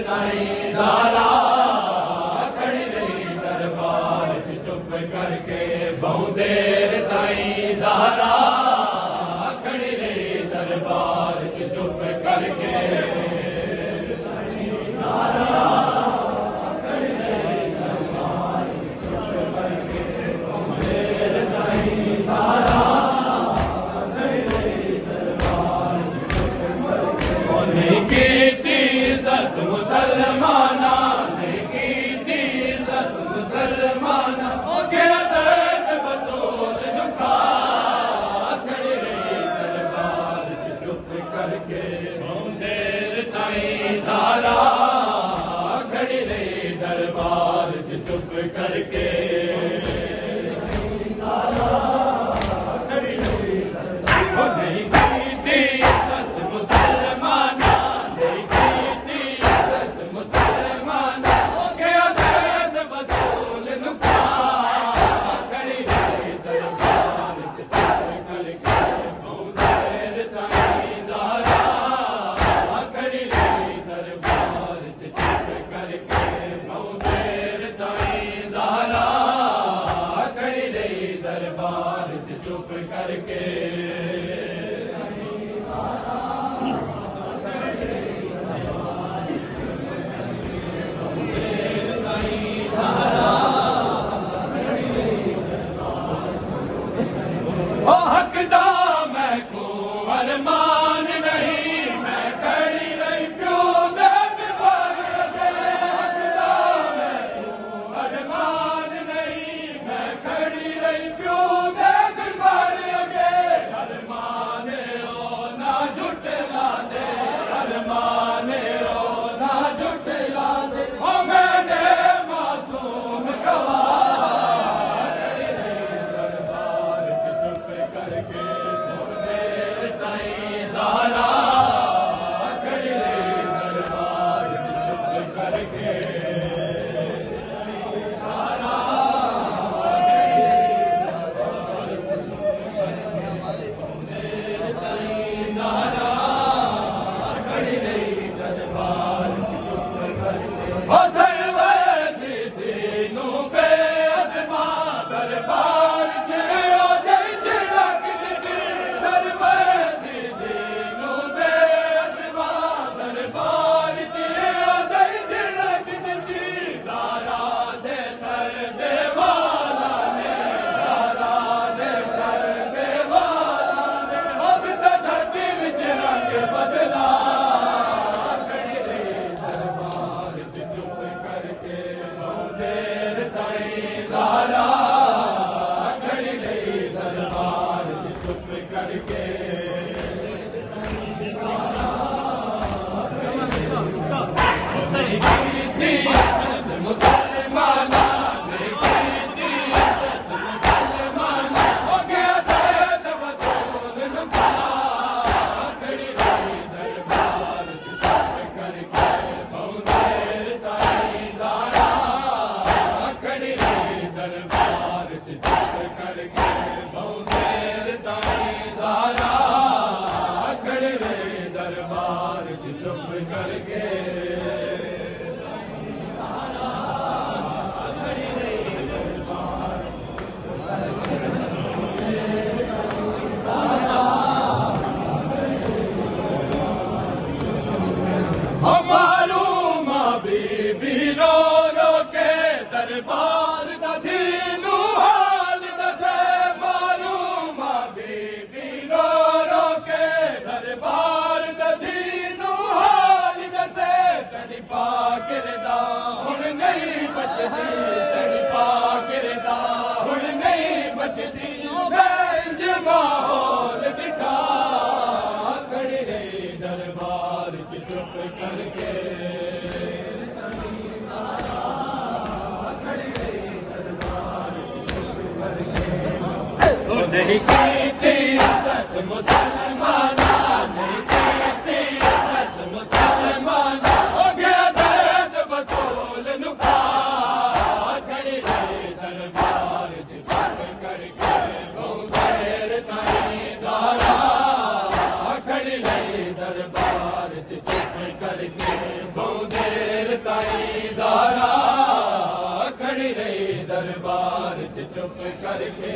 ਤਾਈਂ ਜ਼ਾਰਾ ਖੜੀ ਰਹੀ ਦਰਬਾਰ ਚ ਚੁੱਪ ਕਰਕੇ ਬਹੁ ਦੇਰ ਤਾਈਂ ਜ਼ਾਰਾ ਖੜੀ ਰਹੀ ਦਰਬਾਰ ਚ ਚੁੱਪ ਕਰਕੇ دربار چپ کر کے دربار چپ کر کے حق دا میں کو ارمان نہیں میں کھڑی رہی کیوں دے حق دا میں کو ارمان نہیں میں کھڑی رہی کیوں دربار دا دینو حال دسے معلوم بی بی رو رو کے دربار دا دینو حال دسے تڑی پاک ردا ہن نہیں بچدی تڑی پاک ردا ہن نہیں بچدی بینج ماحول بٹھا کھڑی رہی دربار چپ کر کے نہیں کیتی عزت مسلمان نہیں کیتی عزت مسلمان ہو گیا درد بطول نکا کھڑی رہی دربار چپ کر کے بہت دیر تائیں دارا کھڑی رہی دربار چپ کر کے بہت دیر ਤਾਈ ਜ਼ਾਰਾ ਖੜੀ ਰਹੀ ਦਰਬਾਰ ਚ ਚੁੱਪ ਕਰਕੇ